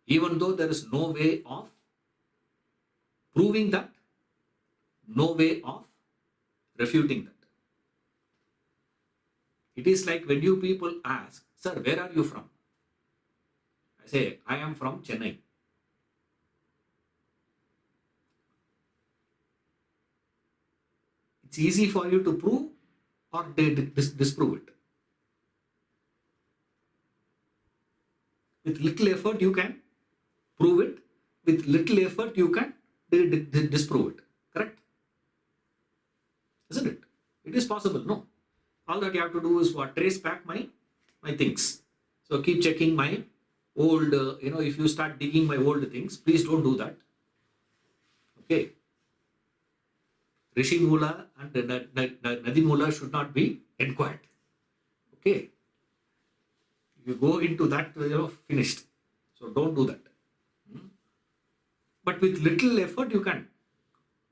Even though there is no way of proving that, no way of refuting that. It is like when you people ask, sir, where are you from? I say, I am from Chennai. It's easy for you to prove or disprove it. With little effort, you can prove it. With little effort, you can disprove it. Correct? Isn't it? It is possible, no? All that you have to do is what? Trace back my things. So keep checking my old, if you start digging my old things, please don't do that. Okay. Rishi Mula and Nadi Mula should not be inquired. Okay. You go into that, finished. So don't do that. But with little effort, you can.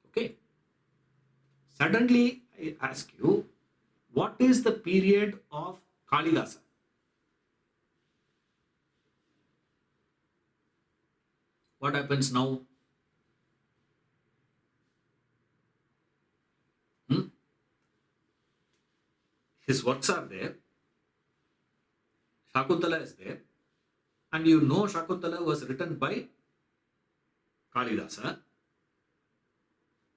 Okay. Suddenly, I ask you, what is the period of Kalidasa? What happens now? His works are there. Shakuntala is there. And you know Shakuntala was written by Kalidasa.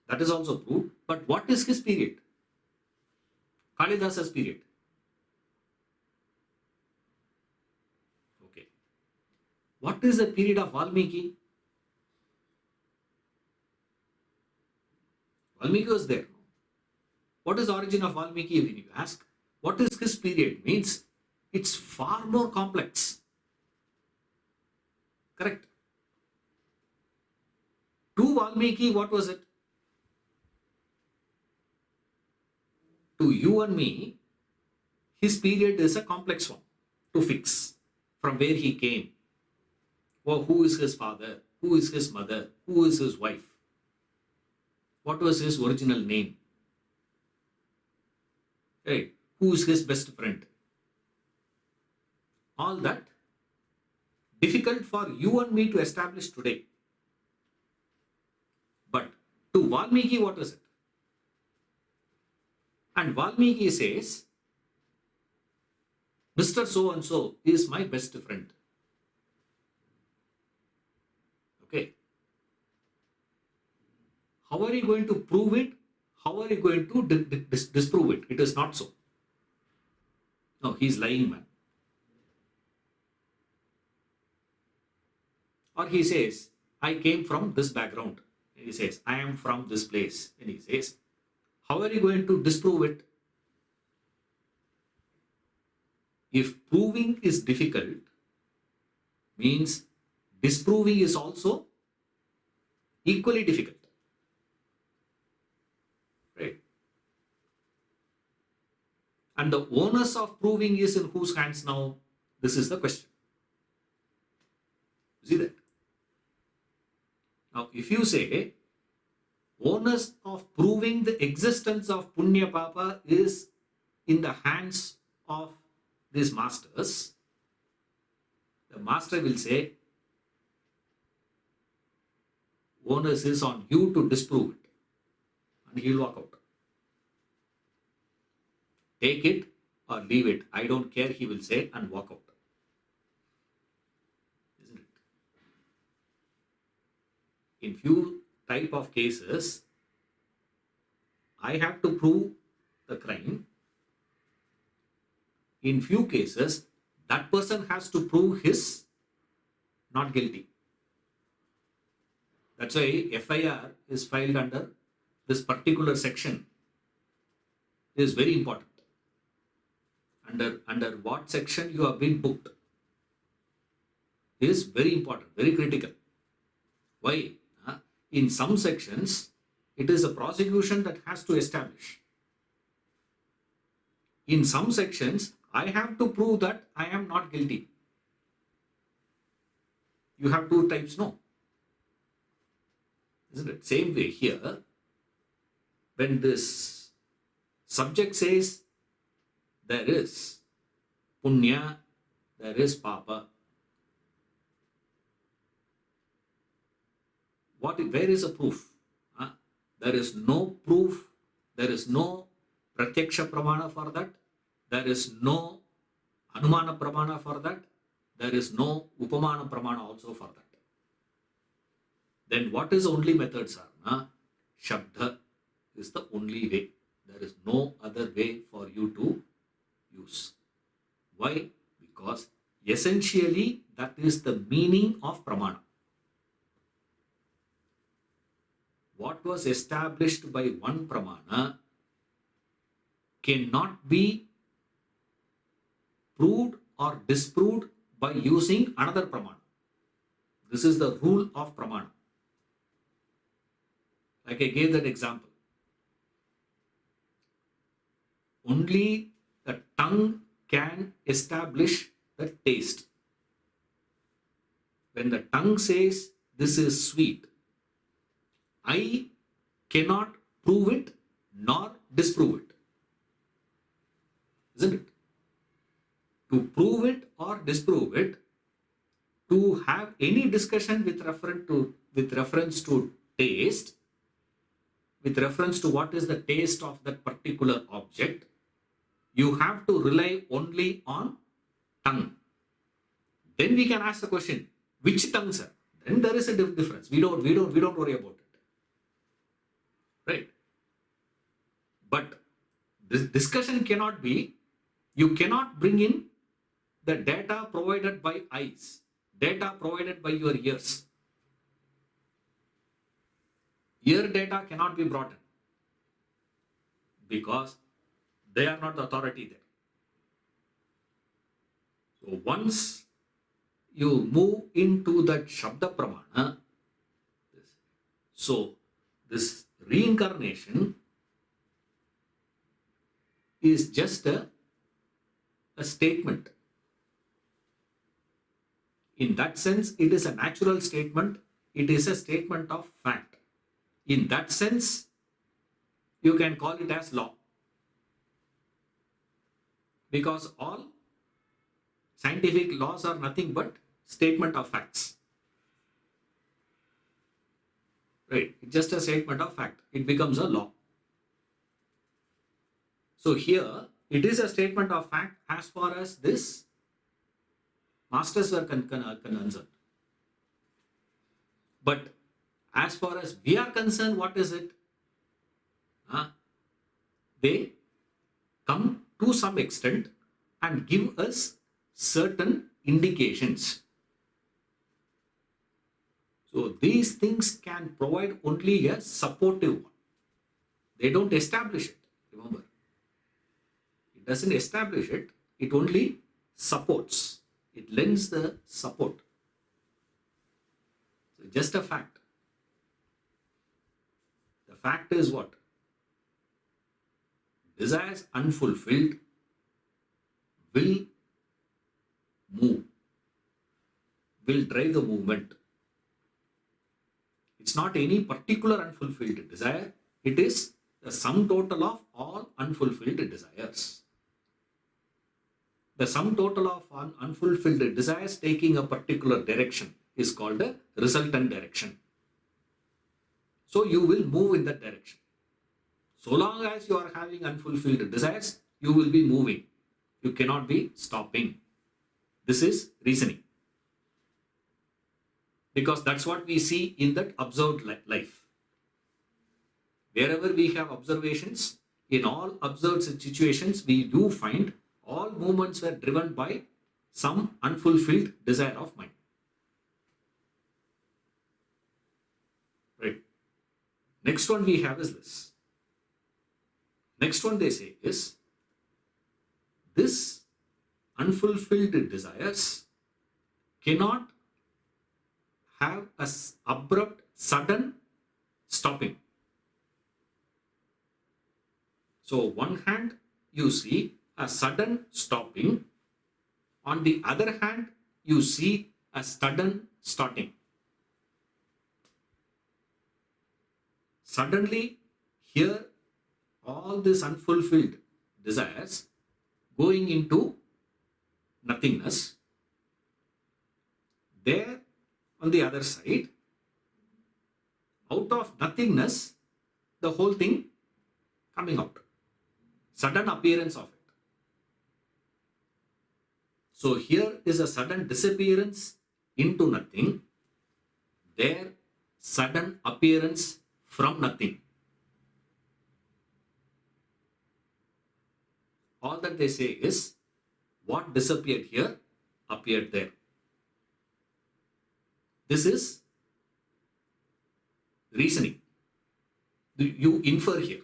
That is also proved. But what is his period? Kalidasa's period. Okay. What is the period of Valmiki? Valmiki was there. What is the origin of Valmiki, when you ask? What is his period? Means it's far more complex. Correct? To Valmiki, what was it? To you and me, his period is a complex one to fix. From where he came, or who is his father, who is his mother, who is his wife, what was his original name, right? Who is his best friend. All that difficult for you and me to establish today. But to Valmiki, what is it? And Valmiki says, Mr. So-and-so is my best friend. Okay. How are you going to prove it? How are you going to disprove it? It is not so. No, he is lying, man. Or he says, I came from this background. And he says, I am from this place. And he says, How are you going to disprove it? If proving is difficult, means disproving is also equally difficult. Right? And the onus of proving is in whose hands now? This is the question. See that? Now, if you say onus of proving the existence of Punya Papa is in the hands of these masters, the master will say, onus is on you to disprove it. And he will walk out. Take it or leave it. I don't care, he will say, and walk out. Isn't it? In few type of cases, I have to prove the crime. In few cases, that person has to prove his not guilty. That's why FIR is filed under this particular section. It is very important. Under what section you have been booked is very important, very critical. Why? In some sections, it is a prosecution that has to establish. In some sections, I have to prove that I am not guilty. You have two types, no? Isn't it? Same way here, when this subject says there is punya, there is papa, where is the proof? There is no proof, there is no Pratyaksha pramana for that, there is no Anumana pramana for that, there is no Upamana pramana also for that. Then what is the only method, sir? Shabda is the only way. There is no other way for you to use. Why? Because essentially that is the meaning of pramana. What was established by one pramana cannot be proved or disproved by using another pramana. This is the rule of pramana. Like I gave that example. Only the tongue can establish the taste. When the tongue says this is sweet, I cannot prove it nor disprove it. Isn't it? To prove it or disprove it, to have any discussion with reference to taste, with reference to what is the taste of that particular object, you have to rely only on tongue. Then we can ask the question, which tongue, sir? Then there is a difference. We don't worry about it. Right? But this discussion cannot be, you cannot bring in the data provided by eyes, data provided by your ears. Ear data cannot be brought in because they are not the authority there. So once you move into that Shabda Pramana, so this reincarnation is just a statement. In that sense, it is a natural statement. It is a statement of fact. In that sense, you can call it as law. Because all scientific laws are nothing but statement of facts. Right? It's just a statement of fact. It becomes a law. So here, it is a statement of fact as far as this masters were concerned. But as far as we are concerned, what is it? They come to some extent and give us certain indications. So these things can provide only a supportive one. They don't establish it. Remember, it doesn't establish it. It only supports. It lends the support. So just a fact. The fact is what? Desires unfulfilled will move, will drive the movement. It's not any particular unfulfilled desire. It is the sum total of all unfulfilled desires. The sum total of unfulfilled desires taking a particular direction is called a resultant direction. So you will move in that direction. So long as you are having unfulfilled desires, you will be moving. You cannot be stopping. This is reasoning. Because that's what we see in that observed life. Wherever we have observations, in all observed situations, we do find all movements were driven by some unfulfilled desire of mind. Right. Next one we have is this. Next one they say is, this unfulfilled desires cannot have a abrupt, sudden stopping. So one hand you see a sudden stopping, on the other hand you see a sudden starting. Suddenly here all these unfulfilled desires going into nothingness. There on the other side, out of nothingness, the whole thing coming out. Sudden appearance of it. So here is a sudden disappearance into nothing. There, sudden appearance from nothing. All that they say is, what disappeared here appeared there. This is reasoning. You infer here.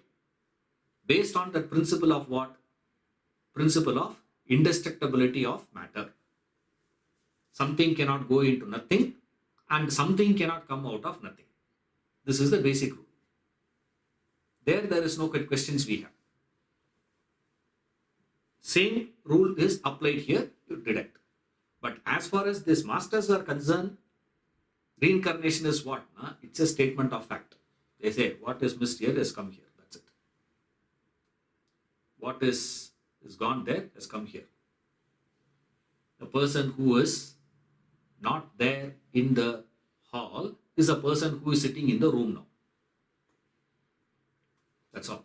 Based on the principle of what? Principle of indestructibility of matter. Something cannot go into nothing and something cannot come out of nothing. This is the basic rule. There is no questions we have. Same rule is applied here, you deduct. But as far as these masters are concerned, reincarnation is what? It's a statement of fact. They say what is missed here has come here. That's it. What is gone there has come here. The person who is not there in the hall is a person who is sitting in the room now. That's all.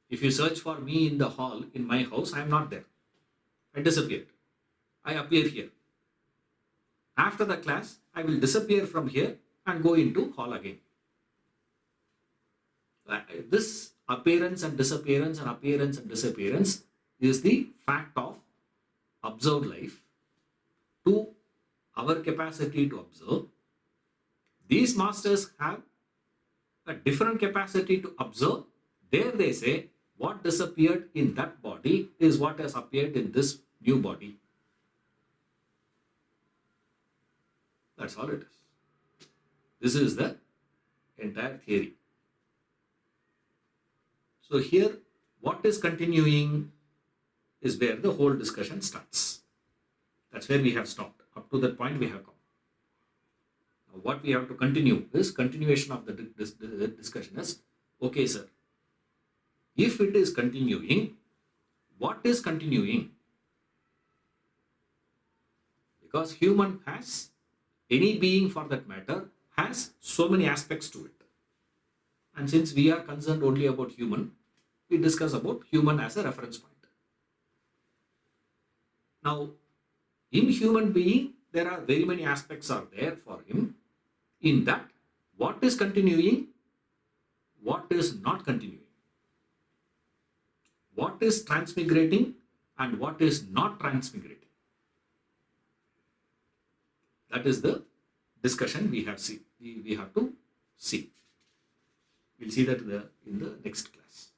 If you search for me in the hall in my house, I am not there. I disappeared. I appear here. After the class, I will disappear from here and go into hall again. This appearance and disappearance and appearance and disappearance is the fact of observed life to our capacity to observe. These masters have a different capacity to observe. There they say what disappeared in that body is what has appeared in this new body. That's all it is. This is the entire theory. So here, what is continuing is where the whole discussion starts. That's where we have stopped. Up to that point we have come. Now what we have to continue is continuation of the discussion is, okay sir, if it is continuing, what is continuing? Because human has, any being for that matter, has so many aspects to it. And since we are concerned only about human, we discuss about human as a reference point. Now, in human being, there are very many aspects are there for him. In that, what is continuing, what is not continuing, what is transmigrating and what is not transmigrating. That is the discussion we have to see. We'll see that in the next class.